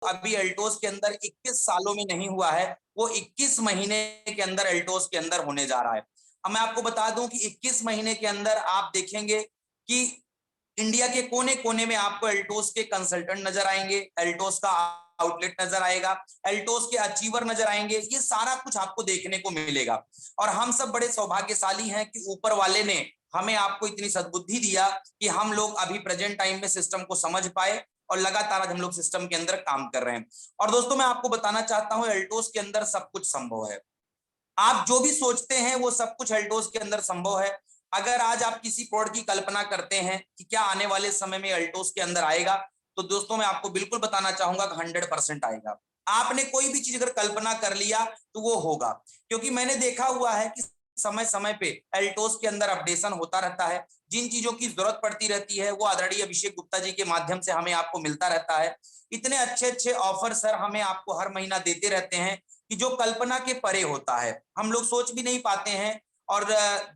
अभी एल्टोस के अंदर 21 सालों में नहीं हुआ है, वो 21 महीने के अंदर एल्टोस के अंदर होने जा रहा है। अब मैं आपको बता दूं कि 21 महीने के अंदर आप देखेंगे कि इंडिया के कोने कोने में आपको एल्टोस के कंसल्टेंट नजर आएंगे, एल्टोस का आउटलेट नजर आएगा, एल्टोस के अचीवर नजर आएंगे, ये सारा कुछ आपको देखने को मिलेगा। और हम सब बड़े सौभाग्यशाली हैं कि ऊपर वाले ने हमें आपको इतनी सद्बुद्धि दिया कि हम लोग अभी प्रेजेंट टाइम में सिस्टम को समझ पाए और लगातार आज हम लोग सिस्टम के अंदर काम कर रहे हैं। और दोस्तों मैं आपको बताना चाहता हूं एल्टोस के अंदर सब कुछ संभव है। आप जो भी सोचते हैं वो सब कुछ एल्टोस के अंदर संभव है। अगर आज आप किसी प्रोडक्ट की कल्पना करते हैं कि क्या आने वाले समय में एल्टोस के अंदर आएगा, तो दोस्तों मैं आपको बिल्कुल बताना चाहूंगा कि 100% आएगा। आपने कोई भी चीज अगर कल्पना कर लिया तो वो होगा, क्योंकि मैंने देखा हुआ है कि समय समय पे एल्टोस के अंदर अपडेशन होता रहता है। जिन चीजों की जरूरत पड़ती रहती है वो आदरणीय अभिषेक गुप्ता जी के माध्यम से हमें आपको मिलता रहता है। इतने अच्छे अच्छे ऑफर सर हमें आपको हर महीना देते रहते हैं कि जो कल्पना के परे होता है, हम लोग सोच भी नहीं पाते हैं। और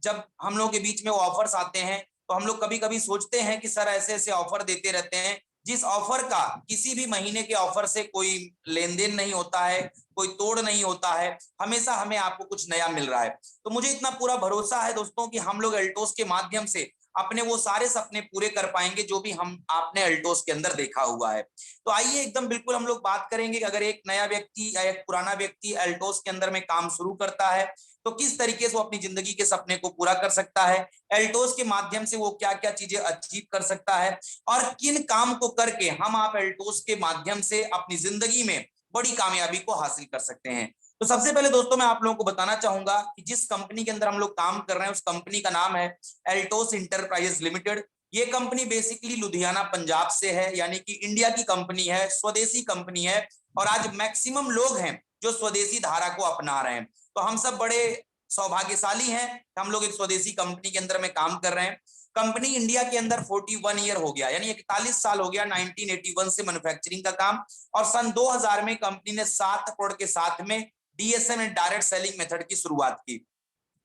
जब हम लोग के बीच में वो ऑफर्स आते हैं तो हम लोग कभी कभी सोचते हैं कि सर ऐसे ऐसे ऑफर देते रहते हैं, जिस ऑफर का किसी भी महीने के ऑफर से कोई लेन देन नहीं होता है, कोई तोड़ नहीं होता है, हमेशा हमें आपको कुछ नया मिल रहा है। तो मुझे इतना पूरा भरोसा है दोस्तों कि हम लोग एल्टोस के माध्यम से अपने वो सारे सपने पूरे कर पाएंगे जो भी हम आपने एल्टोस के अंदर देखा हुआ है। तो आइए एकदम बिल्कुल हम लोग बात करेंगे कि अगर एक नया व्यक्ति या एक पुराना व्यक्ति एल्टोस के अंदर में काम शुरू करता है तो किस तरीके से वो अपनी जिंदगी के सपने को पूरा कर सकता है, एल्टोस के माध्यम से वो क्या क्या चीजें अचीव कर सकता है, और किन काम को करके हम आप एल्टोस के माध्यम से अपनी जिंदगी में बड़ी कामयाबी को हासिल कर सकते हैं। तो सबसे पहले दोस्तों मैं आप लोगों को बताना चाहूंगा कि जिस कंपनी के अंदर हम लोग काम कर रहे हैं उस कंपनी का नाम है एल्टोस इंटरप्राइजेस लिमिटेड। ये कंपनी बेसिकली लुधियाना पंजाब से है, यानी कि इंडिया की कंपनी है, स्वदेशी कंपनी है। और आज मैक्सिमम लोग हैं जो स्वदेशी धारा को अपना रहे हैं। तो हम सब बड़े सौभाग्यशाली हैं, हम लोग एक स्वदेशी कंपनी के अंदर में काम कर रहे हैं। कंपनी इंडिया के अंदर 41 ईयर हो गया, यानी 41 साल हो गया 1981 से मैन्युफैक्चरिंग का काम। और सन 2000 में कंपनी ने 7 करोड़ के साथ में DSM and direct selling method की शुरुआत की।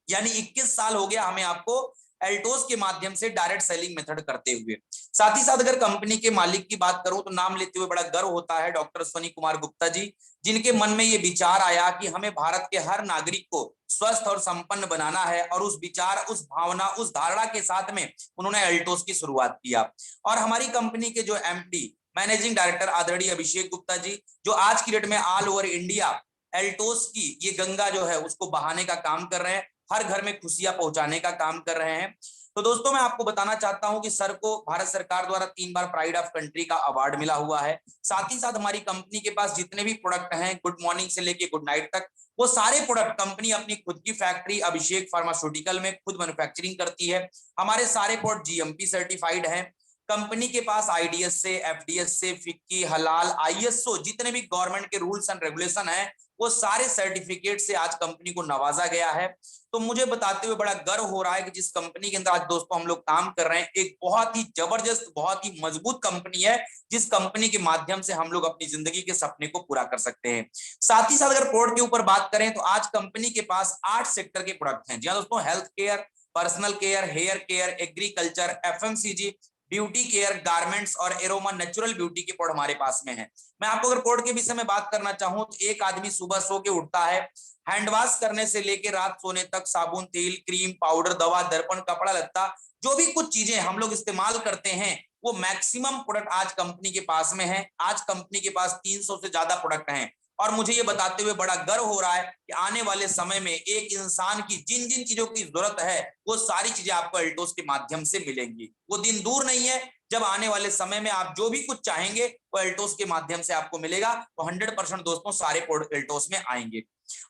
यानी 21 साल हो गया हमें आपको एल्टोस के माध्यम से डायरेक्ट सेलिंग मेथड करते हुए। साथ ही साथ अगर कंपनी के मालिक की बात करूं तो नाम लेते हुए बड़ा गर्व होता है, डॉक्टर अश्वनी कुमार गुप्ता जी, जिनके मन में ये विचार आया कि हमें भारत के हर नागरिक को स्वस्थ और संपन्न बनाना है, और उस विचार, उस भावना, उस धारणा के साथ में उन्होंने एल्टोस की शुरुआत किया। और हमारी कंपनी के जो एमडी मैनेजिंग डायरेक्टर आदरणीय अभिषेक गुप्ता जी, जो आज की डेट में ऑल ओवर इंडिया एल्टोस की ये गंगा जो है उसको बहाने का काम कर रहे हैं, हर घर में खुशियां पहुंचाने का काम कर रहे हैं। तो दोस्तों मैं आपको बताना चाहता हूं कि सर को भारत सरकार द्वारा 3 बार प्राइड ऑफ कंट्री का अवार्ड मिला हुआ है। साथ ही साथ हमारी कंपनी के पास जितने भी प्रोडक्ट हैं, गुड मॉर्निंग से लेके गुड नाइट तक, वो सारे प्रोडक्ट कंपनी अपनी खुद की फैक्ट्री अभिषेक फार्मास्यूटिकल में खुद मैन्युफैक्चरिंग करती है। हमारे सारे प्रोडक्ट जीएमपी सर्टिफाइड हैं। कंपनी के पास आईडीएस से, एफडीएस से, फिक्की, हलाल, आईएसओ, जितने भी गवर्नमेंट के रूल्स एंड रेगुलेशन है वो सारे सर्टिफिकेट से आज कंपनी को नवाजा गया है। तो मुझे बताते हुए बड़ा गर्व हो रहा है कि जिस कंपनी के अंदर आज दोस्तों हम लोग काम कर रहे हैं, एक बहुत ही जबरदस्त, बहुत ही मजबूत कंपनी है, जिस कंपनी के माध्यम से हम लोग अपनी जिंदगी के सपने को पूरा कर सकते हैं। साथ ही साथ अगर प्रोडक्ट के ऊपर बात करें तो आज कंपनी के पास 8 सेक्टर के प्रोडक्ट हैं। जी हाँ दोस्तों, health care, personal care, hair care, agriculture, FMCG, beauty care, garments और एरोमा नेचुरल ब्यूटी के प्रोडक्ट हमारे पास में है। मैं आपको अगर प्रोडक्ट के विषय में बात करना चाहूं तो एक आदमी सुबह सो के उठता है, हैंड वॉश करने से लेकर रात सोने तक साबुन, तेल, क्रीम, पाउडर, दवा, दर्पण, कपड़ा लत्ता, जो भी कुछ चीजें हम लोग इस्तेमाल करते हैं वो मैक्सिमम प्रोडक्ट आज कंपनी के पास में है। आज कंपनी के पास 300 से ज्यादा प्रोडक्ट हैं। और मुझे ये बताते हुए बड़ा गर्व हो रहा है कि आने वाले समय में एक इंसान की जिन जिन चीजों की जरूरत है वो सारी चीजें आपको एल्टोस के माध्यम से मिलेंगी। वो दिन दूर नहीं है जब आने वाले समय में आप जो भी कुछ चाहेंगे वो एल्टोस के माध्यम से आपको मिलेगा। तो 100% दोस्तों सारे प्रोडक्ट एल्टोस में आएंगे।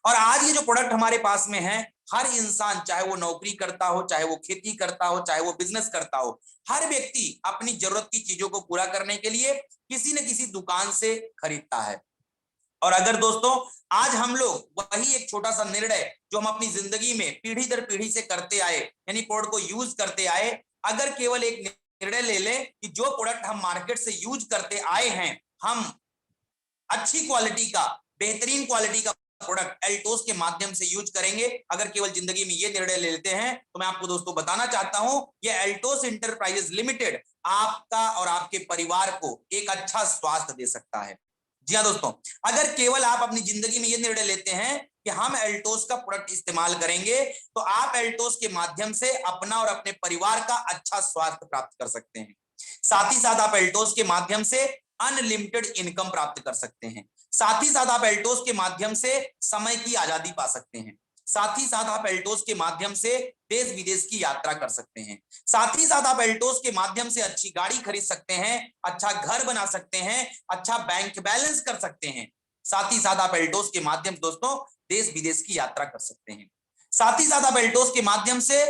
और आज ये जो प्रोडक्ट हमारे पास में है, हर इंसान, चाहे वो नौकरी करता हो, चाहे वो खेती करता हो, चाहे वो बिजनेस करता हो, हर व्यक्ति अपनी जरूरत की चीजों को पूरा करने के लिए किसी न किसी दुकान से खरीदता है। और अगर दोस्तों आज हम लोग वही एक छोटा सा निर्णय जो हम अपनी जिंदगी में पीढ़ी दर पीढ़ी से करते आए, यानी प्रोडक्ट को यूज करते आए, अगर केवल एक निर्णय ले लें कि जो प्रोडक्ट हम मार्केट से यूज करते आए हैं, हम अच्छी क्वालिटी का, बेहतरीन क्वालिटी का प्रोडक्ट एल्टोस के माध्यम से यूज करेंगे, अगर केवल जिंदगी में ये निर्णय ले लेते हैं, तो मैं आपको दोस्तों बताना चाहता हूं ये एल्टोस इंटरप्राइजेस लिमिटेड आपका और आपके परिवार को एक अच्छा स्वास्थ्य दे सकता है। जी हाँ दोस्तों, अगर केवल आप अपनी जिंदगी में ये निर्णय लेते हैं कि हम एल्टोस का प्रोडक्ट इस्तेमाल करेंगे, तो आप एल्टोस के माध्यम से अपना और अपने परिवार का अच्छा स्वास्थ्य प्राप्त कर सकते हैं। साथ ही साथ आप एल्टोस के माध्यम से अनलिमिटेड इनकम प्राप्त कर सकते हैं। साथ ही साथ आप एल्टोस के माध्यम से समय की आजादी पा सकते हैं। साथ ही साथ आप एल्टोस के माध्यम से देश विदेश की यात्रा कर सकते हैं। साथ ही साथ आप एल्टोस के माध्यम से अच्छी गाड़ी खरीद सकते हैं, अच्छा घर बना सकते हैं, अच्छा बैंक बैलेंस कर सकते हैं। साथ ही साथ आप एल्टोस के माध्यम से दोस्तों देश विदेश की यात्रा कर सकते हैं। साथ ही साथ आप एल्टोस के माध्यम से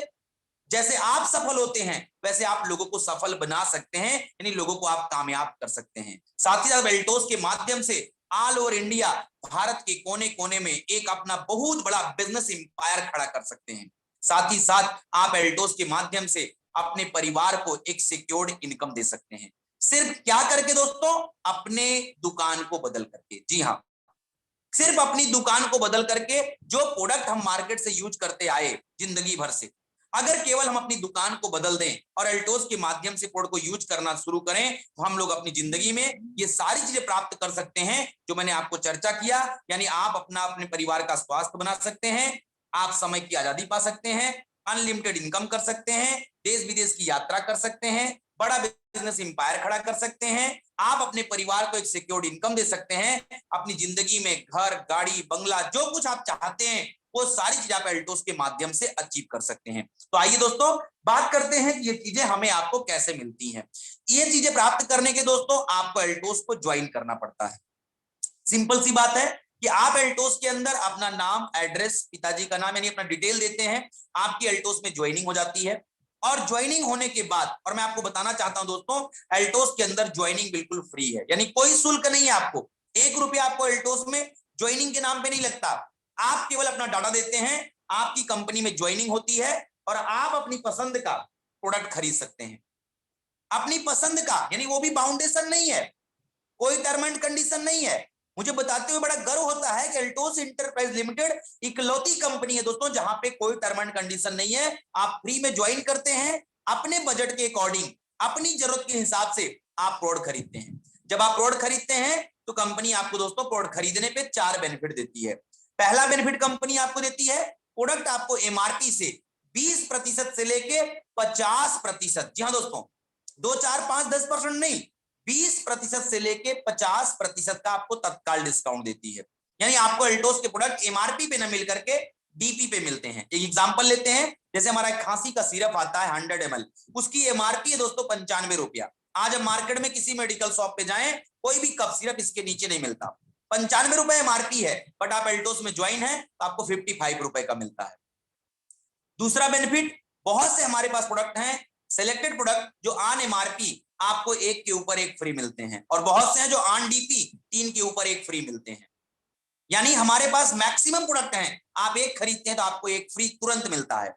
जैसे आप सफल होते हैं वैसे आप लोगों को सफल बना सकते हैं, यानी लोगों को आप कामयाब कर सकते हैं। साथ ही साथ एल्टोस के माध्यम से ऑल ओवर इंडिया, भारत के कोने कोने में एक अपना बहुत बड़ा बिजनेस इंपायर खड़ा कर सकते हैं। साथ ही साथ आप एल्टोस के माध्यम से अपने परिवार को एक सिक्योर्ड इनकम दे सकते हैं। सिर्फ क्या करके दोस्तों? अपने दुकान को बदल करके। जी हाँ, सिर्फ अपनी दुकान को बदल करके जो प्रोडक्ट हम मार्केट से यूज करते आए जिंदगी भर से, अगर केवल हम अपनी दुकान को बदल दें और एल्टोस के माध्यम से प्रोडक्ट को यूज करना शुरू करें, तो हम लोग अपनी जिंदगी में ये सारी चीजें प्राप्त कर सकते हैं जो मैंने आपको चर्चा किया। यानी आप अपना अपने परिवार का स्वास्थ्य बना सकते हैं, आप समय की आजादी पा सकते हैं, अनलिमिटेड इनकम कर सकते हैं, देश विदेश की यात्रा कर सकते हैं, बड़ा बिजनेस इंपायर खड़ा कर सकते हैं, आप अपने परिवार को एक सिक्योर्ड इनकम दे सकते हैं, अपनी जिंदगी में घर, गाड़ी, बंगला, जो कुछ आप चाहते हैं वो सारी चीजें आप एल्टोस के माध्यम से अचीव कर सकते हैं। तो आइए दोस्तों बात करते हैं कि ये चीजें हमें आपको कैसे मिलती हैं। ये चीजें प्राप्त करने के दोस्तों आपको एल्टोस को ज्वाइन करना पड़ता है। सिंपल सी बात है कि आप एल्टोस के अंदर अपना नाम, एड्रेस, पिताजी का नाम यानी अपना डिटेल देते हैं, आपकी एल्टोस में ज्वाइनिंग हो जाती है। और ज्वाइनिंग होने के बाद, और मैं आपको बताना चाहता हूं दोस्तों, एल्टोस के अंदर ज्वाइनिंग बिल्कुल फ्री है, यानी कोई शुल्क नहीं है। आपको 1 रुपया आपको एल्टोस में ज्वाइनिंग के नाम पे नहीं लगता। आप केवल अपना डाटा देते हैं, आपकी कंपनी में ज्वाइनिंग होती है और आप अपनी पसंद का प्रोडक्ट खरीद सकते हैं। अपनी पसंद का, यानी वो भी बाउंडेशन नहीं है, कोई टर्म एंड कंडीशन नहीं है। मुझे बताते हुए बड़ा गर्व होता है कि एल्टोस इंटरप्राइज लिमिटेड इकलौती कंपनी है दोस्तों जहां पे कोई टर्म एंड कंडीशन नहीं है। आप फ्री में ज्वाइन करते हैं, अपने बजट के अकॉर्डिंग, अपनी जरूरत के हिसाब से आप प्रोडक्ट खरीदते हैं। जब आप प्रोडक्ट खरीदते हैं तो कंपनी आपको दोस्तों प्रोडक्ट खरीदने पे 4 बेनिफिट देती है। पहला बेनिफिट कंपनी आपको देती है, प्रोडक्ट आपको एमआरपी से 20% से लेके 50%, जी हाँ दोस्तों, 2, 4, 5, 10% नहीं, 20% से लेके 50% का आपको तत्काल डिस्काउंट देती है। यानी आपको एल्टोस के प्रोडक्ट एमआरपी पे न मिल करके डीपी पे मिलते हैं। एक एग्जांपल लेते हैं, जैसे हमारा एक खांसी का सिरप आता है 100 ml, उसकी एमआरपी है दोस्तों 95 रुपया। आज हम मार्केट में किसी मेडिकल शॉप पे जाएं, कोई भी कफ सिरप इसके नीचे नहीं मिलता। 95 रुपए एमआरपी है, बट आप एल्टोस में ज्वाइन है तो आपको 55 रुपए का मिलता है। दूसरा बेनिफिट, बहुत से हमारे पास प्रोडक्ट हैं, सिलेक्टेड प्रोडक्ट जो ऑन एमआरपी आपको 1 के ऊपर 1 फ्री मिलते हैं, और बहुत से हैं जो ऑन डीपी 3 के ऊपर 1 फ्री मिलते हैं। यानी हमारे पास मैक्सिमम प्रोडक्ट हैं, आप 1 खरीदते हैं तो आपको 1 फ्री तुरंत मिलता है।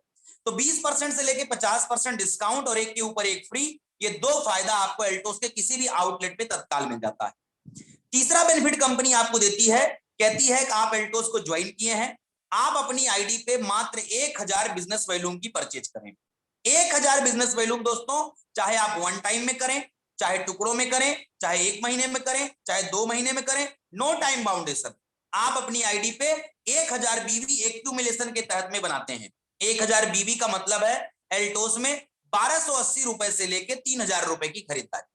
तो 20% से लेके 50% डिस्काउंट और 1 के ऊपर 1 फ्री, ये 2 फायदा आपको एल्टोस के किसी भी आउटलेट पे तत्काल मिल जाता है। तीसरा बेनिफिट कंपनी आपको देती है, कहती है कि आप एल्टोस को ज्वाइन किए हैं, आप अपनी आईडी पे मात्र 1000 बिजनेस वॉल्यूम की परचेज करें। 1000 बिजनेस वॉल्यूम दोस्तों, चाहे आप वन टाइम में करें, चाहे टुकड़ों में करें, चाहे 1 महीने में करें, चाहे 2 महीने में करें, नो टाइम बाउंडेशन। आप अपनी आईडी पे 1000 बीवी एक्यूमुलेशन के तहत में बनाते हैं। 1000 बीवी का मतलब है एल्टोस में 1280 रुपए से लेके 3000 रुपए की खरीदारी।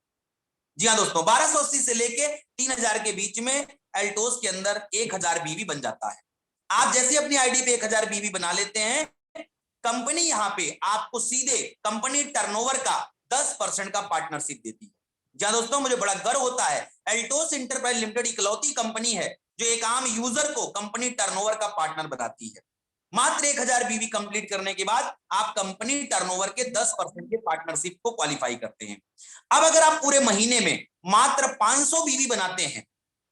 जी हाँ दोस्तों, 1280 से लेके 3000 के बीच में एल्टोस के अंदर 1000 बीवी बन जाता है। आप जैसे अपनी आईडी पे 1000 बीवी बना लेते हैं, कंपनी यहां पे आपको सीधे कंपनी टर्नओवर का 10% का पार्टनरशिप देती है। जी दोस्तों, मुझे बड़ा गर्व होता है, एल्टोस इंटरप्राइज लिमिटेड इकलौती कंपनी है जो एक आम यूजर को कंपनी टर्नओवर का पार्टनर बनाती है। मात्र 1000 बीवी कंप्लीट करने के बाद आप कंपनी टर्नओवर के 10% के पार्टनरशिप को क्वालिफाई करते हैं। अब अगर आप पूरे महीने में मात्र 500 बीवी बनाते हैं,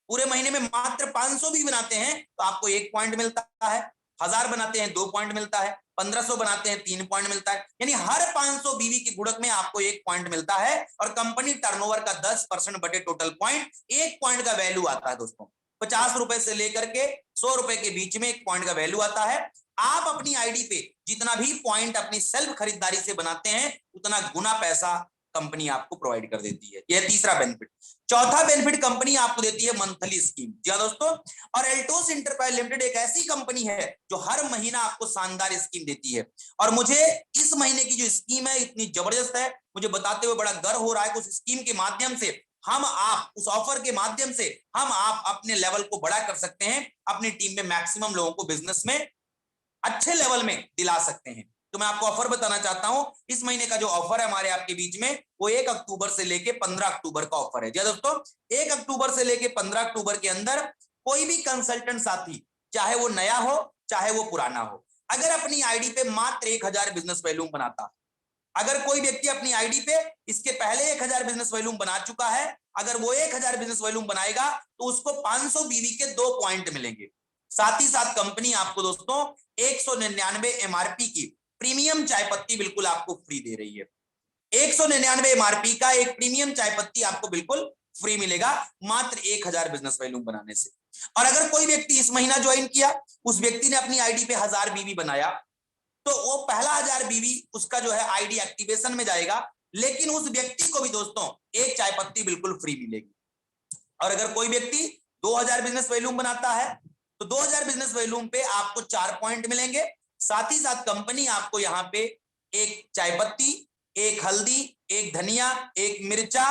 पूरे महीने में मात्र 500 बीवी बनाते हैं तो आपको 1 पॉइंट मिलता है। 1000 बनाते हैं 2 पॉइंट मिलता है, 1500 बनाते हैं 3 पॉइंट मिलता है, यानी हर 500 बीवी की गुणक में आपको 1 पॉइंट मिलता है। और कंपनी टर्नओवर का 10% बटे टोटल पॉइंट, 1 पॉइंट का वैल्यू आता है दोस्तों 50 रुपए से लेकर के 100 रुपए के बीच में 1 पॉइंट का वैल्यू आता है। आप अपनी आईडी पे जितना भी पॉइंट अपनी सेल्फ खरीदारी से बनाते हैं, उतना गुना पैसा कंपनी आपको प्रोवाइड कर देती है। यह तीसरा बेनिफिट। चौथा बेनिफिट कंपनी आपको देती है मंथली स्कीम। जी हाँ दोस्तों, और एल्टोस एंटरप्राइज लिमिटेड एक ऐसी कंपनी है जो हर महीना आपको शानदार स्कीम देती है। और मुझे इस महीने की जो स्कीम है इतनी जबरदस्त है, मुझे बताते हुए बड़ा गर्व हो रहा है कि उस स्कीम के माध्यम से हम आप, उस ऑफर के माध्यम से हम आप अपने लेवल को बड़ा कर सकते हैं, अपनी टीम में मैक्सिमम लोगों को बिजनेस में अच्छे लेवल में दिला सकते हैं। तो मैं आपको ऑफर बताना चाहता हूं, इस महीने का जो ऑफर है हमारे आपके बीच में, वो 1 अक्टूबर से लेके 15 अक्टूबर का ऑफर है। जी दोस्तों, 1 अक्टूबर से लेके 15 अक्टूबर के अंदर कोई भी कंसल्टेंट साथी, चाहे वो नया हो चाहे वो पुराना हो, अगर अपनी आईडी पे मात्र 1000 बिजनेस वॉल्यूम बनाता, अगर कोई व्यक्ति अपनी आईडी पे इसके पहले 1000 बिजनेस वॉल्यूम बना चुका है, अगर वो 1000 बिजनेस वॉल्यूम बनाएगा तो उसको 500 बीवी के 2 पॉइंट मिलेंगे। साथ ही साथ कंपनी आपको दोस्तों 199 एमआरपी की प्रीमियम चाय पत्ती बिल्कुल आपको फ्री दे रही है। 199 एमआरपी का एक प्रीमियम चाय पत्ती आपको बिल्कुल फ्री मिलेगा मात्र 1000 बिजनेस वॉल्यूम बनाने से। और अगर कोई व्यक्ति इस महीना ज्वाइन किया, उस व्यक्ति ने अपनी आईडी पे 1000 बीवी बनाया, तो वो पहला 1000 बीवी उसका जो है आईडी एक्टिवेशन में जाएगा, लेकिन उस व्यक्ति को भी दोस्तों एक चाय पत्ती बिल्कुल फ्री मिलेगी। और अगर कोई व्यक्ति 2000 बिजनेस वॉल्यूम बनाता है तो 2000 बिजनेस वॉल्यूम पे आपको 4 पॉइंट मिलेंगे। साथ ही साथ कंपनी आपको यहाँ पे एक चाय पत्ती, एक हल्दी, एक धनिया, एक मिर्चा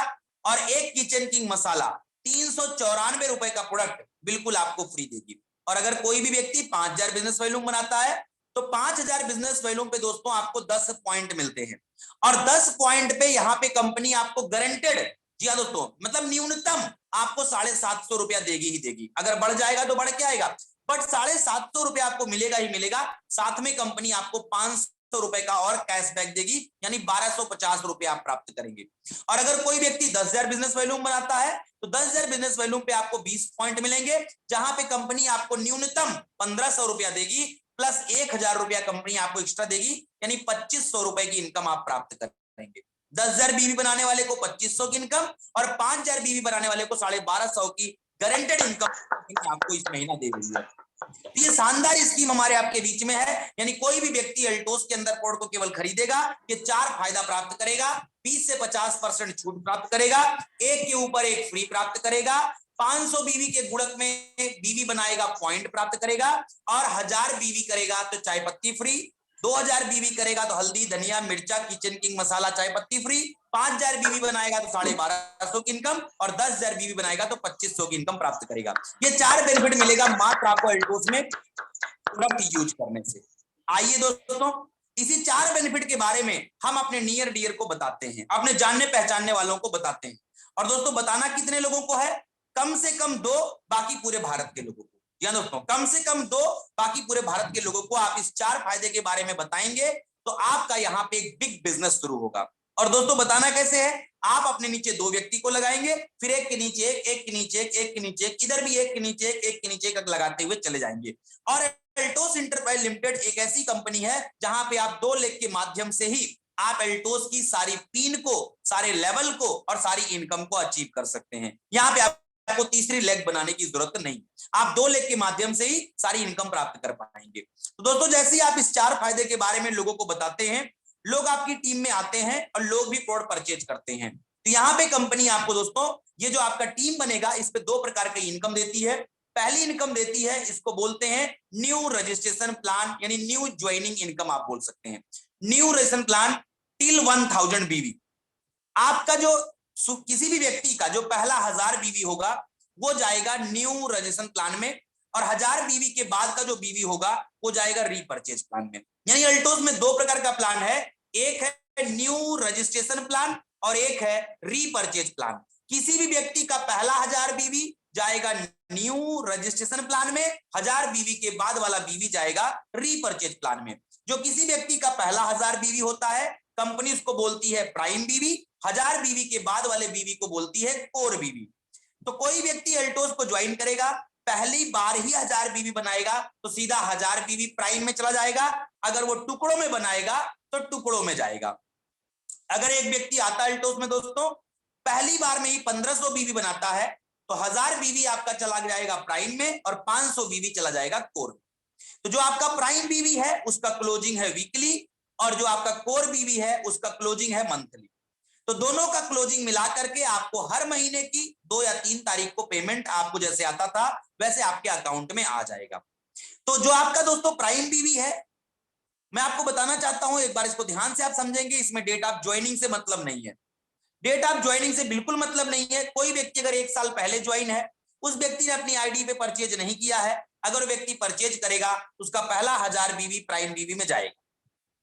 और एक किचन किंग मसाला 394 रुपए का प्रोडक्ट बिल्कुल आपको फ्री देगी। और अगर कोई भी व्यक्ति 5000 बिजनेस वॉल्यूम बनाता है तो 5000 बिजनेस वॉल्यूम पे दोस्तों आपको 10 पॉइंट मिलते हैं। और 10 पॉइंट पे यहाँ पे कंपनी आपको गारंटेड, जी हाँ दोस्तों, मतलब न्यूनतम आपको 750 रुपया देगी ही देगी। अगर बढ़ जाएगा तो बढ़ के आएगा, बट 750 रुपया आपको मिलेगा ही मिलेगा। साथ में कंपनी आपको 500 रुपए का और कैशबैक देगी, यानी 1250 रुपए आप प्राप्त करेंगे। और अगर कोई व्यक्ति 10,000 बिजनेस वॉल्यूम बनाता है तो 10,000 बिजनेस वॉल्यूम पे आपको 20 पॉइंट मिलेंगे, जहां पे कंपनी आपको न्यूनतम 1500 रुपया देगी, प्लस 1000 रुपया कंपनी आपको एक्स्ट्रा देगी, यानी 2500 रुपए की इनकम आप प्राप्त करेंगे। 10,000 बीवी बनाने वाले को 2500 की इनकम और 5000 बीवी बनाने वाले को 1250 की गारंटेड इनकम आपको इस महीना दे रही है। तो ये शानदार स्कीम हमारे आपके बीच में है, यानी कोई भी व्यक्ति एल्टोस के अंदर प्रोडक्ट को केवल खरीदेगा, ये 4 फायदा प्राप्त करेगा। 20 से 50% छूट प्राप्त करेगा, एक के ऊपर एक फ्री प्राप्त करेगा, 500 बीवी के गुणक में बीवी बनाएगा पॉइंट प्राप्त करेगा, और 1000 बीवी करेगा तो चाय पत्ती फ्री, 2000 बीवी करेगा तो हल्दी, धनिया, मिर्चा, किचन किंग मसाला, चाय पत्ती फ्री, 5000 बीवी बनाएगा तो 1250 की इनकम, और 10,000 बीवी बनाएगा तो 2500 की इनकम प्राप्त करेगा। ये 4 बेनिफिट मिलेगा मात्र आपको एल्टोस में प्रोडक्ट यूज करने से। आइए दोस्तों, इसी 4 बेनिफिट के बारे में हम अपने नियर डियर को बताते हैं, अपने जानने पहचानने वालों को बताते हैं। और दोस्तों बताना कितने लोगों को है? कम से कम 2, बाकी पूरे भारत के लोगों को। या दोस्तों कम से कम 2, बाकी पूरे भारत के लोगों को आप इस 4 फायदे के बारे में बताएंगे तो आपका यहाँ पे एक बिग बिजनेस शुरू होगा। और दोस्तों बताना कैसे है? आप अपने नीचे 2 व्यक्ति को लगाएंगे, फिर एक के नीचे एक, एक के नीचे एक, एक के नीचे एक, इधर भी एक के नीचे एक, एक के नीचे एक लगाते हुए चले जाएंगे। और एल्टोस एंटरप्राइज लिमिटेड एक ऐसी कंपनी है जहां पे आप 2 लेग के माध्यम से ही आप एल्टोस की सारी पिन को, सारे लेवल को और सारी इनकम को अचीव कर सकते हैं। यहाँ पे आपको तीसरी लेग बनाने की जरूरत नहीं, आप 2 लेग के माध्यम से ही सारी इनकम प्राप्त कर पाएंगे। तो दोस्तों जैसे ही आप इस 4 फायदे के बारे में लोगों को बताते हैं, लोग आपकी टीम में आते हैं और लोग भी प्रोडक्ट परचेज करते हैं। तो यहाँ पे कंपनी आपको दोस्तों ये जो आपका टीम बनेगा इस पे 2 प्रकार की इनकम देती है। पहली इनकम देती है, इसको बोलते हैं न्यू रजिस्ट्रेशन प्लान, यानी न्यू ज्वाइनिंग इनकम आप बोल सकते हैं। न्यू रजिस्ट्रेशन प्लान टिल 1000 बीवी, आपका जो किसी भी व्यक्ति का जो पहला 1000 बीवी होगा वो जाएगा न्यू रजिस्ट्रेशन प्लान में, और 1000 बीवी के बाद का जो बीवी होगा वो जाएगा रीपर्चेज प्लान में। यानी अल्टोस में 2 प्रकार का प्लान है, एक है न्यू रजिस्ट्रेशन प्लान और एक है रीपर्चेज प्लान। किसी भी व्यक्ति का पहला 1000 बीवी जाएगा न्यू रजिस्ट्रेशन प्लान में, 1000 बीवी के बाद वाला बीवी जाएगा रीपर्चेज प्लान में। जो किसी व्यक्ति का पहला 1000 बीवी होता है कंपनी उसको बोलती है प्राइम बीवी, 1000 बीवी के बाद वाले बीवी को बोलती है कोर बीवी। तो कोई व्यक्ति एल्टोस को ज्वाइन करेगा, पहली बार ही 1000 बीवी बनाएगा तो सीधा 1000 बीवी प्राइम में चला जाएगा, अगर वो टुकड़ों में बनाएगा तो टुकड़ों में जाएगा। अगर एक व्यक्ति आता है एल्टोस में दोस्तों पहली बार में ही 1500 बीवी बनाता है तो 1000 बीवी आपका चला जाएगा प्राइम में और 500 बीवी चला जाएगा कोर में। तो जो आपका प्राइम बीवी है उसका क्लोजिंग है वीकली, और जो आपका कोर बीवी है उसका क्लोजिंग है मंथली। तो दोनों का क्लोजिंग मिला करके आपको हर महीने की 2 या 3 तारीख को पेमेंट आपको जैसे आता था वैसे आपके अकाउंट में आ जाएगा। तो जो आपका दोस्तों प्राइम बीवी है, मैं आपको बताना चाहता हूं, एक बार इसको ध्यान से आप समझेंगे, इसमें डेट ऑफ ज्वाइनिंग से मतलब नहीं है। डेट ऑफ ज्वाइनिंग से बिल्कुल मतलब नहीं है। कोई व्यक्ति अगर 1 साल पहले ज्वाइन है, उस व्यक्ति ने अपनी आईडी पे परचेज नहीं किया है, अगर व्यक्ति परचेज करेगा उसका पहला 1000 बीवी प्राइम बीवी में जाएगा,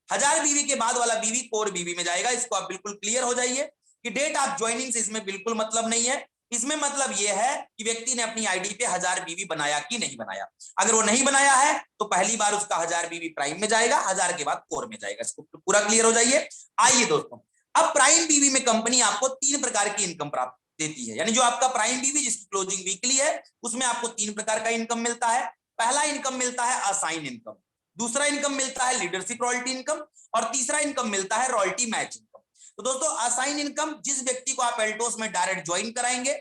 1000 बीवी के बाद वाला बीवी कोर बीवी में जाएगा। इसको आप बिल्कुल क्लियर हो जाइए कि डेट ऑफ ज्वाइनिंग से इसमें बिल्कुल मतलब नहीं है। इसमें मतलब यह है कि व्यक्ति ने अपनी आईडी पे 1000 बीवी बनाया कि नहीं बनाया। अगर वो नहीं बनाया है तो पहली बार उसका 1000 बीवी प्राइम में जाएगा, 1000 के बाद कोर में जाएगा। इसको पूरा क्लियर हो जाइए। आइए दोस्तों, अब प्राइम बीवी में कंपनी आपको 3 प्रकार की इनकम प्राप्त देती है, यानी जो आपका प्राइम बीवी जिसकी क्लोजिंग वीकली है उसमें आपको 3 प्रकार का इनकम मिलता है। पहला इनकम मिलता है असाइन इनकम, दूसरा इनकम मिलता है लीडरशिप रॉयल्टी इनकम, और तीसरा इनकम मिलता है रॉयल्टी मैच इनकम। तो दोस्तों असाइन इनकम, जिस व्यक्ति को आप एल्टोस में डायरेक्ट ज्वाइन कराएंगे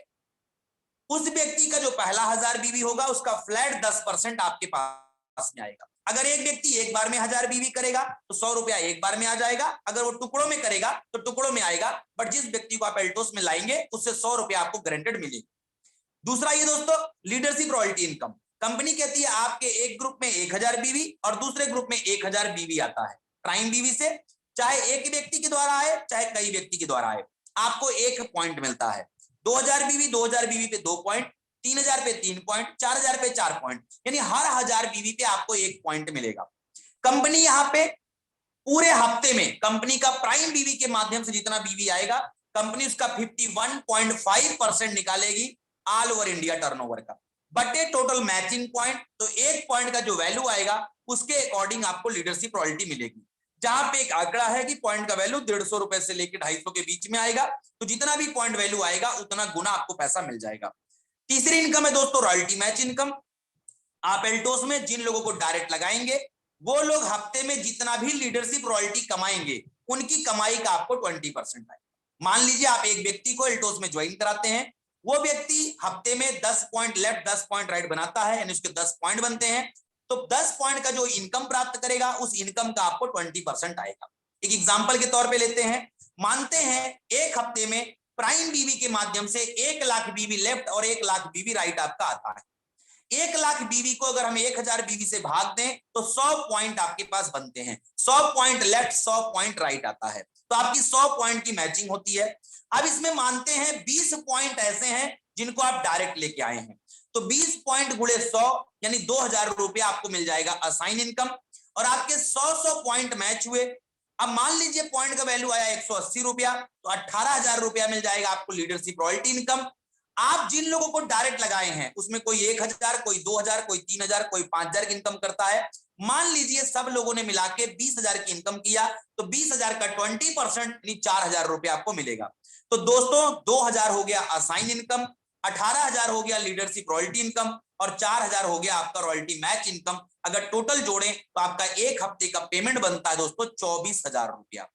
उस व्यक्ति का जो पहला 1000 बीवी होगा उसका फ्लैट 10% आपके पास में आएगा। अगर एक व्यक्ति एक बार में 1000 बीवी करेगा तो 100 रुपया एक बार में आ जाएगा, अगर वो टुकड़ों में करेगा तो टुकड़ों में आएगा, बट जिस व्यक्ति को आप एल्टोस में लाएंगे उससे 100 रुपया आपको गारंटेड मिलेगी। दूसरा ये दोस्तों लीडरशिप रॉयल्टी इनकम, कंपनी कहती है आपके एक ग्रुप में 1000 बीवी और दूसरे ग्रुप में 1000 बीवी आता है प्राइम बीवी से, चाहे एक व्यक्ति के द्वारा आए चाहे कई व्यक्ति के द्वारा आए, आपको 1 पॉइंट मिलता है। 2000 बीवी पे 2 पॉइंट, 3000 पे 3 पॉइंट, 4000 पे 4 पॉइंट, यानी हर 1000 बीवी पे आपको 1 पॉइंट मिलेगा। कंपनी यहाँ पे पूरे हफ्ते में कंपनी का प्राइम बीवी के माध्यम से जितना बीवी आएगा कंपनी उसका 51.5% निकालेगी ऑल ओवर इंडिया टर्नओवर का, बटे टोटल मैचिंग पॉइंट। तो 1 पॉइंट का जो वैल्यू आएगा उसके अकॉर्डिंग आपको लीडरशिप रॉयल्टी मिलेगी, जहां पे एक आंकड़ा है कि पॉइंट का वैल्यू 150 रुपए से लेकर 250 के बीच में आएगा, तो जितना भी पॉइंट वैल्यू आएगा उतना गुना आपको पैसा मिल जाएगा। तीसरी इनकम है दोस्तों रॉयल्टी मैच इनकम। आप एल्टोस में जिन लोगों को डायरेक्ट लगाएंगे वो लोग हफ्ते में जितना भी लीडरशिप रॉयल्टी कमाएंगे उनकी कमाई का आपको 20% आएगा। मान लीजिए आप एक व्यक्ति को एल्टोस में ज्वाइन कराते हैं, वो व्यक्ति हफ्ते में 10 पॉइंट लेफ्ट 10 पॉइंट राइट बनाता है, यानी उसके 10 पॉइंट बनते हैं, तो 10 पॉइंट का जो इनकम प्राप्त करेगा उस इनकम का आपको 20% आएगा। एक एग्जांपल के तौर पे लेते हैं, मानते हैं एक हफ्ते में प्राइम बीवी के माध्यम से 1 लाख बीवी लेफ्ट और 1 लाख बीवी राइट आपका आता है। 1 लाख बीवी को अगर हम 1000 बीवी से भाग दें तो 100 पॉइंट आपके पास बनते हैं, 100 पॉइंट लेफ्ट 100 पॉइंट राइट आता है, तो आपकी 100 पॉइंट की मैचिंग होती है। अब इसमें मानते हैं 20 पॉइंट ऐसे हैं जिनको आप डायरेक्ट लेके आए हैं, तो 20 पॉइंट गुणे 100 यानी 2000 रुपया आपको मिल जाएगा असाइन इनकम, और आपके 100 पॉइंट मैच हुए। अब मान लीजिए पॉइंट का वैल्यू आया 180 रुपया, तो 18,000 रुपया मिल जाएगा आपको लीडरशिप रॉयल्टी इनकम। आप जिन लोगों को डायरेक्ट लगाए हैं उसमें कोई 1000, कोई 2000, कोई 3000, कोई 5000 की इनकम करता है। मान लीजिए सब लोगों ने मिला के 20,000 की इनकम किया, तो 20,000 का 20% यानी 4,000 रुपया आपको मिलेगा। तो दोस्तों 2000 हो गया असाइन इनकम, 18,000 हो गया लीडरशिप रॉयल्टी इनकम, और 4000 हो गया आपका रॉयल्टी मैच इनकम। अगर टोटल जोड़ें तो आपका एक हफ्ते का पेमेंट बनता है दोस्तों 24,000 रुपया।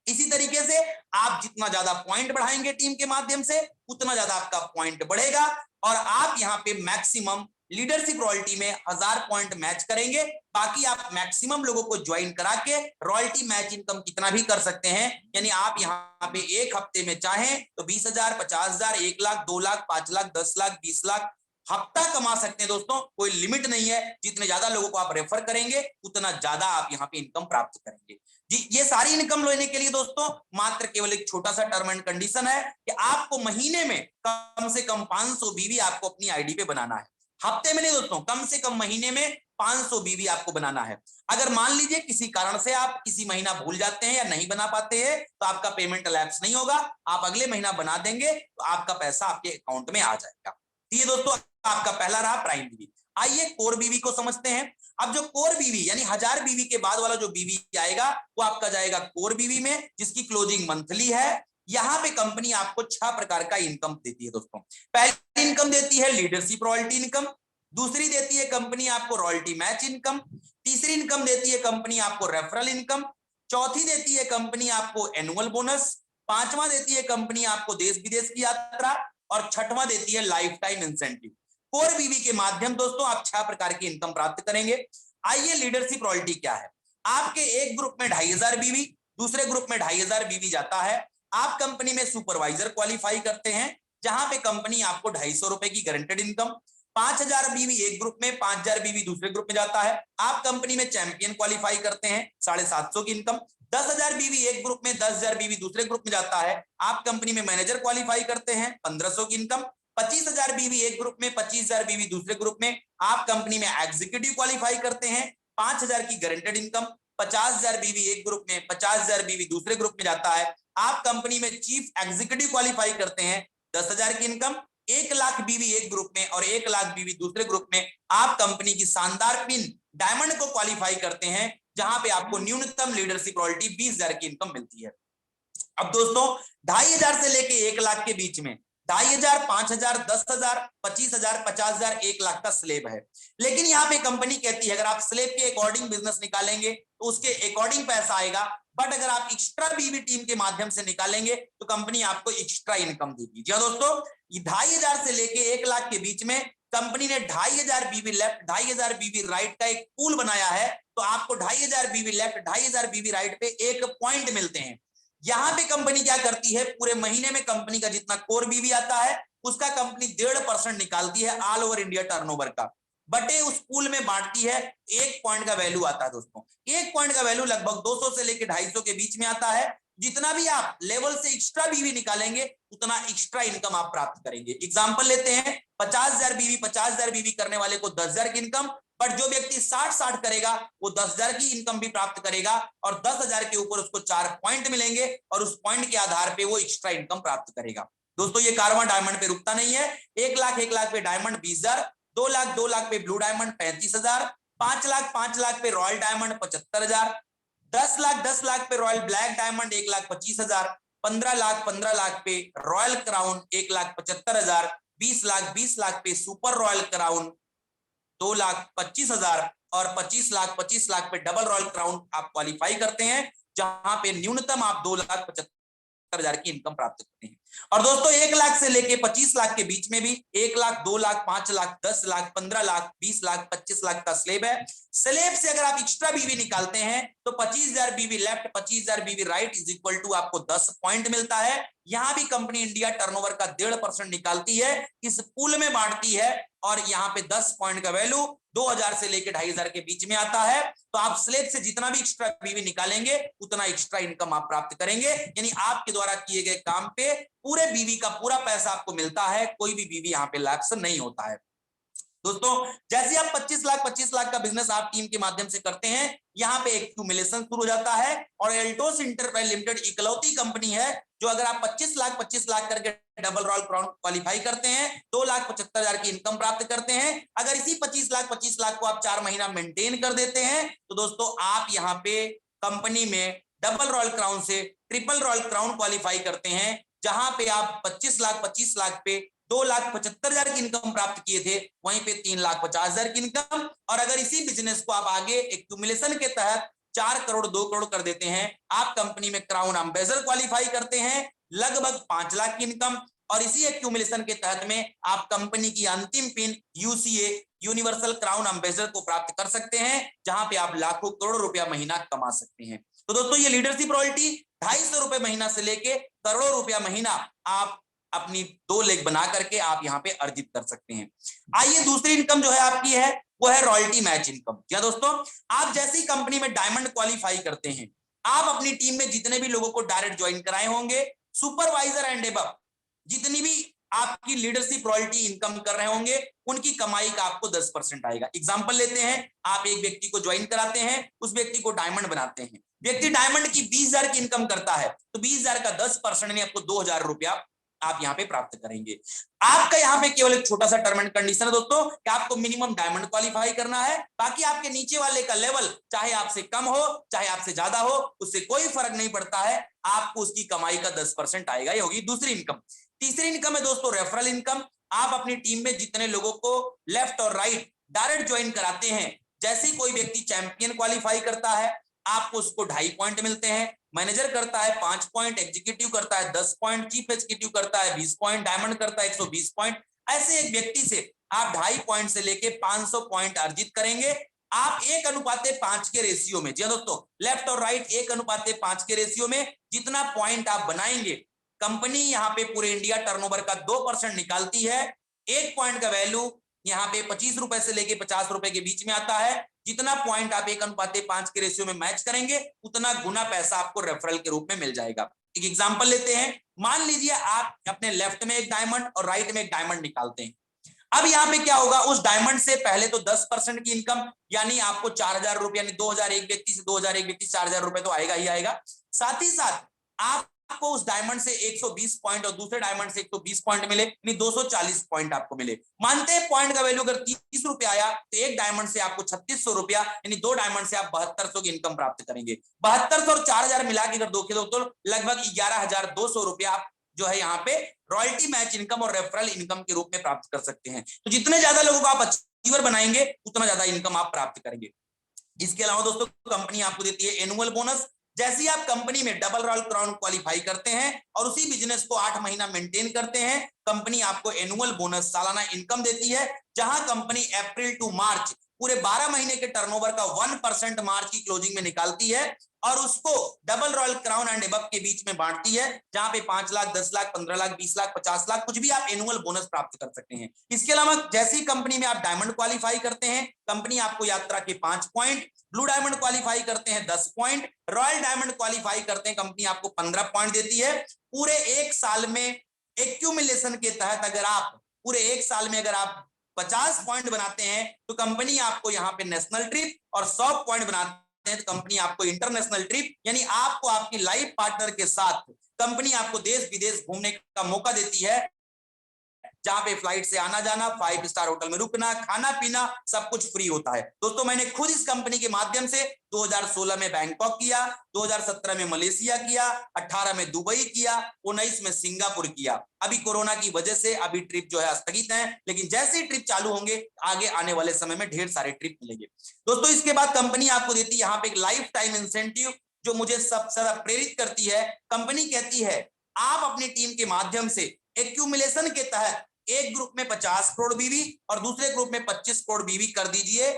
इसी तरीके से आप जितना ज्यादा पॉइंट बढ़ाएंगे टीम के माध्यम से उतना ज्यादा आपका पॉइंट बढ़ेगा, और आप यहाँ पे मैक्सिमम लीडरशिप रॉयल्टी में 1000 पॉइंट मैच करेंगे। बाकी आप मैक्सिमम लोगों को ज्वाइन करा के रॉयल्टी मैच इनकम कितना भी कर सकते हैं, यानी आप यहाँ पे एक हफ्ते में चाहें तो 20,000, 50,000, 1 लाख, 2 लाख, 5 लाख, 10 लाख, 20 लाख हफ्ता कमा सकते हैं दोस्तों, कोई लिमिट नहीं है। जितने ज्यादा लोगों को आप रेफर करेंगे उतना ज्यादा आप यहाँ पे इनकम प्राप्त करेंगे जी। ये सारी इनकम लेने के लिए दोस्तों मात्र केवल एक छोटा सा टर्म एंड कंडीशन है कि आपको महीने में कम से कम 500 बीवी आपको अपनी आईडी पे बनाना है। हफ्ते में नहीं दोस्तों, कम से कम महीने में 500 बीवी आपको बनाना है। अगर मान लीजिए किसी कारण से आप किसी महीना भूल जाते हैं या नहीं बना पाते हैं तो आपका पेमेंट लैप्स नहीं होगा, आप अगले महीना बना देंगे तो आपका पैसा आपके अकाउंट में आ जाएगा। ये दोस्तों आपका पहला रहा प्राइम बीवी। आइए कोर बीवी को समझते हैं। अब जो कोर बीवी यानी 1000 बीवी के बाद वाला जो बीवी आएगा वो आपका जाएगा कोर बीवी में, जिसकी क्लोजिंग मंथली है। यहाँ पे कंपनी आपको 6 प्रकार का इनकम देती है दोस्तों। पहली इनकम देती है लीडरशिप रॉयल्टी इनकम, दूसरी देती है कंपनी आपको रॉयल्टी मैच इनकम, तीसरी इनकम देती है कंपनी आपको रेफरल इनकम, चौथी देती है कंपनी आपको एनुअल बोनस, पांचवा देती है कंपनी आपको देश विदेश की यात्रा, और छठवां देती है लाइफ टाइम इंसेंटिव। कोर बीवी के माध्यम दोस्तों आप 6 प्रकार की इनकम प्राप्त करेंगे। आइए लीडरशिप रॉयल्टी क्या है। आपके एक ग्रुप में 2500 बीवी, दूसरे ग्रुप में 2500 बीवी जाता है, आप कंपनी में सुपरवाइजर क्वालिफाई करते हैं, जहां पे कंपनी आपको 250 रुपए की गारंटेड इनकम, 5000 बीवी एक ग्रुप में, 5000 बीवी दूसरे ग्रुप में जाता है। आप कंपनी में चैंपियन क्वालिफाई करते हैं, 750 की इनकम, 10,000 बीवी एक ग्रुप में, 10,000 बीवी दूसरे ग्रुप में जाता है। आप कंपनी में मैनेजर क्वालिफाई करते हैं, 1500 की इनकम, 25,000 बीवी एक ग्रुप में, 25,000 बीवी दूसरे ग्रुप में। आप कंपनी में एग्जीक्यूटिव क्वालिफाई करते हैं, 5,000 की गारंटेड इनकम, 50,000 बीवी एक ग्रुप में, 50,000 बीवी दूसरे ग्रुप में जाता है। आप कंपनी में चीफ एग्जीक्यूटिव क्वालिफाई करते हैं, 10,000 की इनकम, 1,00,000 बीवी एक ग्रुप में और 1,00,000 बीवी दूसरे ग्रुप में। आप कंपनी की शानदार पिन डायमंड को क्वालिफाई करते हैं, जहां पे आपको न्यूनतम लीडरशिप रॉयल्टी 20,000 की इनकम मिलती है। अब दोस्तों 2,500 से लेके 1,00,000 के बीच में 2,500, 5,000, 10,000, 25,000, 50,000, 1,00,000 का स्लेब है। लेकिन यहाँ पे कंपनी कहती है अगर आप स्लेब के अकॉर्डिंग बिजनेस निकालेंगे तो उसके अकॉर्डिंग पैसा आएगा, बट अगर आप एक्स्ट्रा बीवी टीम के माध्यम से निकालेंगे तो कंपनी आपको एक्स्ट्रा इनकम देगी। जी दोस्तों, 2,500 से लेके 1,00,000 के बीच में कंपनी ने 2,500 बीवी लेफ्ट, 2,500 बीवी राइट का एक पूल बनाया है। तो आपको 2,500 बीवी लेफ्ट, 2,500 बीवी राइट पे 1 पॉइंट मिलते हैं। यहां पे कंपनी क्या करती है, पूरे महीने में कंपनी का जितना कोर बीवी आता है उसका कंपनी 1.5% निकालती है ऑल ओवर इंडिया टर्नओवर का, बटे उस पूल में बांटती है। 1 पॉइंट का वैल्यू आता है दोस्तों, 1 पॉइंट का वैल्यू लगभग 200 से लेकर 250 के बीच में आता है। जितना भी आप लेवल से एक्स्ट्रा बीवी निकालेंगे उतना एक्स्ट्रा इनकम आप प्राप्त करेंगे। एग्जांपल लेते हैं, 50,000 बीवी करने वाले को 10,000 की इनकम, बट जो व्यक्ति 60-60 करेगा वो 10,000 की इनकम भी प्राप्त करेगा और 10,000 के ऊपर उसको 4 पॉइंट मिलेंगे और उस पॉइंट के आधार पे वो एक्स्ट्रा इनकम प्राप्त करेगा। दोस्तों ये कारवां डायमंड पे रुकता नहीं है। 1,00,000 पे डायमंड 20,000, 2,00,000 पे ब्लू डायमंड 35,000, 5,00,000 पे रॉयल डायमंड 75,000, 10,00,000 पे रॉयल ब्लैक डायमंड 1,25,000, 15,00,000 पे रॉयल क्राउन 1,75,000, 20,00,000 पे सुपर रॉयल क्राउन 2,25,000 और 25,00,000 पे डबल रॉयल क्राउन आप क्वालिफाई करते हैं, जहां पे न्यूनतम आप 2,75,000 की इनकम प्राप्त करते हैं। और दोस्तों 1,00,000 से लेके 25,00,000 के बीच में भी 1,00,000, 2,00,000, 5,00,000, 10,00,000, 15,00,000, 20,00,000, 25,00,000 का स्लेब है। स्लेब से अगर आप एक्स्ट्रा बीवी निकालते हैं तो 25,000 बीवी लेफ्ट, 25,000 बीवी राइट इज इक्वल टू आपको 10 पॉइंट मिलता है। यहां भी कंपनी इंडिया टर्नओवर का 1.5% निकालती है, इस पूल में बांटती है और यहाँ पे 10 पॉइंट का वैल्यू 2,000 से लेकर 2,500 के बीच में आता है। तो आप स्लेब से जितना भी एक्स्ट्रा बीवी निकालेंगे उतना एक्स्ट्रा इनकम आप प्राप्त करेंगे, यानी आपके द्वारा किए गए काम पे पूरे बीवी का पूरा पैसा आपको मिलता है, कोई भी बीवी यहाँ पे लैप्स नहीं होता है। दोस्तों जैसे आप 25,00,000 का बिजनेस आप टीम के माध्यम से करते हैं, यहाँ पे एक्यूमुलेशन शुरू हो जाता है और एल्टोस इंटरप्राइज लिमिटेड इकलौती कंपनी है जो अगर आप 25,00,000 करके डबल रॉयल क्राउन क्वालिफाई करते हैं 2,75,000 की इनकम प्राप्त करते हैं। अगर इसी 25,00,000 को आप 4 महीना मेंटेन कर देते हैं तो दोस्तों आप यहाँ पे कंपनी में डबल रॉयल क्राउन से ट्रिपल रॉयल क्राउन क्वालिफाई करते हैं, जहां पे आप 25,00,000 पे 2,75,000 की इनकम प्राप्त किए थे, वहीं पे 3,50,000 की इनकम। और अगर इसी बिजनेस को आप आगे एक्यूमुलेशन के तहत 4 करोड़ 2 करोड़ कर देते हैं, आप कंपनी में क्राउन एम्बेसडर क्वालिफाई करते हैं, लगभग 5 लाख की इनकम। और इसी एक्यूमुलेशन के तहत में आप कंपनी की अंतिम pin UCA universal crown ambassador को प्राप्त कर सकते हैं, जहां पे आप लाखों करोड़ों रुपया महीना कमा सकते हैं। तो दोस्तों ये लीडरशिप रॉयल्टी 250 रुपए महीना से लेके करोड़ों रुपया महीना आप अपनी 2 लेग बना करके आप यहाँ पे अर्जित कर सकते हैं। आइए दूसरी इनकम जो है आपकी है वो है रॉयल्टी मैच इनकम। क्या दोस्तों, आप जैसी कंपनी में डायमंड क्वालिफाई करते हैं, आप अपनी टीम में जितने भी लोगों को डायरेक्ट ज्वाइन कराए होंगे, सुपरवाइजर एंड एबव जितनी भी आपकी लीडरशिप रॉयल्टी इनकम कर रहे होंगे, उनकी कमाई का आपको 10% आएगा। एग्जांपल लेते हैं, आप एक व्यक्ति को ज्वाइन कराते हैं, उस व्यक्ति को डायमंड बनाते हैं, व्यक्ति डायमंड की 20,000 की इनकम करता है, तो 20,000 का 10% में आपको 2,000 रुपया आप यहाँ पे प्राप्त करेंगे। आपका यहाँ पे केवल एक छोटा सा टर्म एंड कंडीशन है दोस्तों कि आपको मिनिमम डायमंड क्वालिफाई करना है, बाकी आपके नीचे वाले का लेवल चाहे आपसे कम हो चाहे आपसे ज्यादा हो, उससे कोई फर्क नहीं पड़ता है, आपको उसकी कमाई का 10% आएगा। ये होगी दूसरी इनकम। तीसरी इनकम है दोस्तों रेफरल इनकम। आप अपनी टीम में जितने लोगों को लेफ्ट और राइट डायरेक्ट ज्वाइन कराते हैं, जैसे कोई व्यक्ति चैंपियन क्वालिफाई करता है आपको उसको 2.5 पॉइंट मिलते हैं, मैनेजर करता है 5 पॉइंट, एग्जीक्यूटिव करता है 10 पॉइंट, चीफ एग्जीक्यूटिव करता है 20 पॉइंट, डायमंड करता है 120 पॉइंट। ऐसे एक व्यक्ति से आप 2.5 पॉइंट से लेके 500 पॉइंट अर्जित करेंगे। आप 1:5 के रेशियो में, जी दोस्तों, लेफ्ट और राइट 1:5 के रेशियो में जितना पॉइंट आप बनाएंगे, कंपनी यहाँ पे पूरे इंडिया टर्नओवर का 2% निकालती है। एक पॉइंट का वैल्यू यहाँ पे 25 रुपए से लेके 50 रुपए के बीच में आता है। जितना पॉइंट आप 1:5 के रेशियो में मैच करेंगे, उतना गुना पैसा आपको रेफरल के रूप में मिल जाएगा। एक एग्जांपल लेते हैं। मान लीजिए आप अपने लेफ्ट में एक डायमंड और राइट में एक डायमंड निकालते हैं। अब यहाँ पे क्या होगा, उस डायमंड से पहले तो 10% की इनकम, यानी आपको 4,000 रुपए, यानी 2,000 एक व्यक्ति से, 2,000 एक व्यक्ति, 4,000 रुपए तो आएगा ही आएगा। साथ ही साथ आपको उस डायमंड से 120 पॉइंट और दूसरे डायमंड से 120 पॉइंट मिले, यानी 240 पॉइंट आपको मिले। मानते हैं पॉइंट का वैल्यू अगर 30 रुपए आया तो एक डायमंड से आपको 3600 रुपया, यानी दो डायमंड से आप 7200 की इनकम प्राप्त करेंगे। 7200 और 4,000 मिला के अगर दो तो लगभग 11,200 रुपया आप जो है यहाँ पे रॉयल्टी मैच इनकम और रेफरल इनकम के रूप में प्राप्त कर सकते हैं। तो जितने ज्यादा लोगों को आप अचीवर बनाएंगे, उतना ज्यादा इनकम आप प्राप्त करेंगे। इसके अलावा दोस्तों, कंपनी आपको देती है एनुअल बोनस। जैसे ही आप कंपनी में डबल रॉयल क्राउन क्वालिफाई करते हैं और उसी बिजनेस को 8 महीना मेंटेन करते हैं, कंपनी आपको एनुअल बोनस, सालाना इनकम देती है। जहां कंपनी अप्रैल टू मार्च पूरे 12 महीने के टर्नओवर का 1% मार्च की क्लोजिंग में निकालती है और उसको double royal crown and above के बीच में बांटती है, जहां पे 5 लाख, 10 लाख, 15 लाख, 20 लाख, 50 लाख, कुछ भी आप एनुअल बोनस प्राप्त कर सकते हैं। इसके अलावा जैसी कंपनी में आप डायमंड क्वालिफाई करते हैं, कंपनी आपको यात्रा के 5 पॉइंट, ब्लू डायमंड क्वालिफाई करते हैं 10 पॉइंट, रॉयल डायमंड क्वालिफाई करते हैं, कंपनी आपको 15 पॉइंट देती है। पूरे एक साल में एक्यूमुलेशन के तहत अगर आप पूरे एक साल में अगर आप 50 पॉइंट बनाते हैं तो कंपनी आपको यहाँ पे नेशनल ट्रिप, और 100 पॉइंट बनाते हैं तो कंपनी आपको इंटरनेशनल ट्रिप, यानी आपको आपकी लाइफ पार्टनर के साथ कंपनी आपको देश विदेश घूमने का मौका देती है, जहां पे फ्लाइट से आना जाना, 5 स्टार होटल में रुकना, खाना पीना सब कुछ फ्री होता है। दोस्तों, मैंने खुद इस कंपनी के माध्यम से 2016 में बैंकॉक किया, 2017 में मलेशिया किया, 18 में दुबई किया, 19 में सिंगापुर किया। अभी कोरोना की वजह से अभी ट्रिप जो है स्थगित है, लेकिन जैसे ही ट्रिप चालू होंगे, आगे आने वाले समय में ढेर सारे ट्रिप मिलेंगे। दोस्तों, इसके बाद कंपनी आपको देती है यहाँ पे एक लाइफ टाइम इंसेंटिव, जो मुझे सबसे ज्यादा प्रेरित करती है। कंपनी कहती है आप अपनी टीम के माध्यम से एक्यूमुलेशन के तहत एक ग्रुप में 50 करोड़ बीवी और दूसरे ग्रुप में 25 करोड़ बीवी कर दीजिए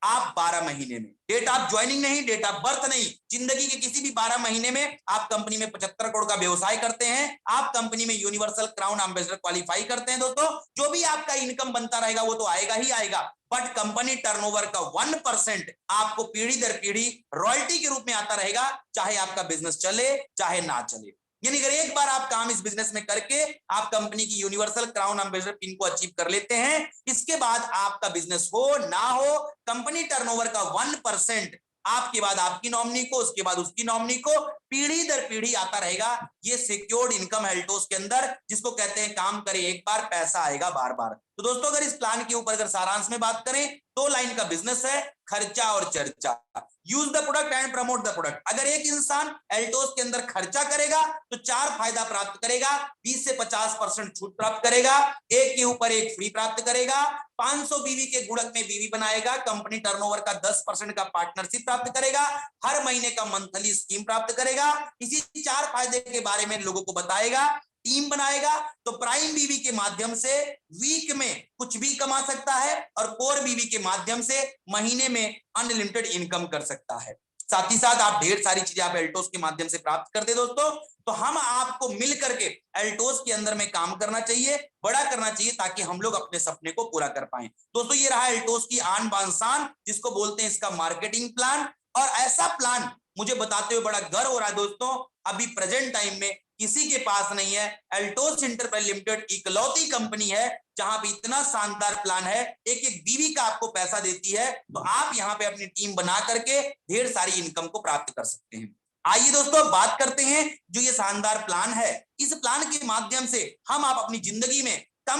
आप 12 महीने में। डेट ऑफ ज्वाइनिंग नहीं, डेट ऑफ बर्थ नहीं, जिंदगी के किसी भी 12 महीने में आप कंपनी में 75 करोड़ का व्यवसाय करते हैं, आप कंपनी में यूनिवर्सल क्राउन एम्बेसडर क्वालिफाई करते हैं। दोस्तों, जो भी आपका इनकम बनता रहेगा वो तो आएगा ही आएगा, बट कंपनी टर्नओवर का 1% आपको पीढ़ी दर पीढ़ी रॉयल्टी के रूप में आता रहेगा, चाहे आपका बिजनेस चले चाहे ना चले। यानी अगर एक बार आप काम इस बिजनेस में करके आप कंपनी की यूनिवर्सल क्राउन एम्बेसडर पिन को अचीव कर लेते हैं, इसके बाद आपका बिजनेस हो ना हो, कंपनी टर्नओवर का 1% आपके बाद आपकी नॉमिनी को, उसके बाद उसकी नॉमिनी को पीढ़ी दर पीढ़ी आता रहेगा। ये सिक्योर्ड इनकम है एल्टोस के अंदर, जिसको कहते हैं काम करे एक बार, पैसा आएगा बार बार। तो दोस्तों, अगर इस प्लान के ऊपर अगर सारांश में बात करें, 2 लाइन का बिजनेस है, खर्चा और चर्चा। Use the product and promote the product. अगर एक इंसान एल्टोस के अंदर खर्चा करेगा तो 4 फायदा प्राप्त करेगा, 20 से 50% छूट प्राप्त करेगा, एक के ऊपर एक फ्री प्राप्त करेगा, 500 बीवी के गुणक में बीवी बनाएगा, कंपनी टर्नओवर का 10% का पार्टनरशिप प्राप्त करेगा, हर महीने का मंथली स्कीम प्राप्त करेगा, इसी 4 फायदे के बारे में लोगों को बताएगा, टीम बनाएगा। तो प्राइम बीवी के माध्यम से वीक में कुछ भी कमा सकता है और कोर बीवी के माध्यम से महीने में अनलिमिटेड इनकम कर सकता है। साथ ही साथ आप ढेर सारी चीजें आप एल्टोस के माध्यम से प्राप्त करते दोस्तों। तो हम आपको मिल करके एल्टोस के अंदर में काम करना चाहिए, बड़ा करना चाहिए, ताकि हम लोग अपने सपने को पूरा कर पाए। दोस्तों, ये रहा एल्टोस की आन बान शान, जिसको बोलते हैं इसका मार्केटिंग प्लान। और ऐसा प्लान मुझे बताते हुए बड़ा गर्व हो रहा है दोस्तों, अभी प्रेजेंट टाइम में किसी के पास नहीं है। एल्टोस एंटरप्राइज लिमिटेड इकलौती कंपनी है जहां पे इतना शानदार प्लान है, एक एक बीवी का आपको पैसा देती है, तो आप यहां पे अपनी टीम बना करके ढेर सारी इनकम को प्राप्त कर सकते हैं। आइए दोस्तों, बात करते हैं जो ये शानदार प्लान है। इस प्लान के माध्यम से हम आप अपनी जिंदगी में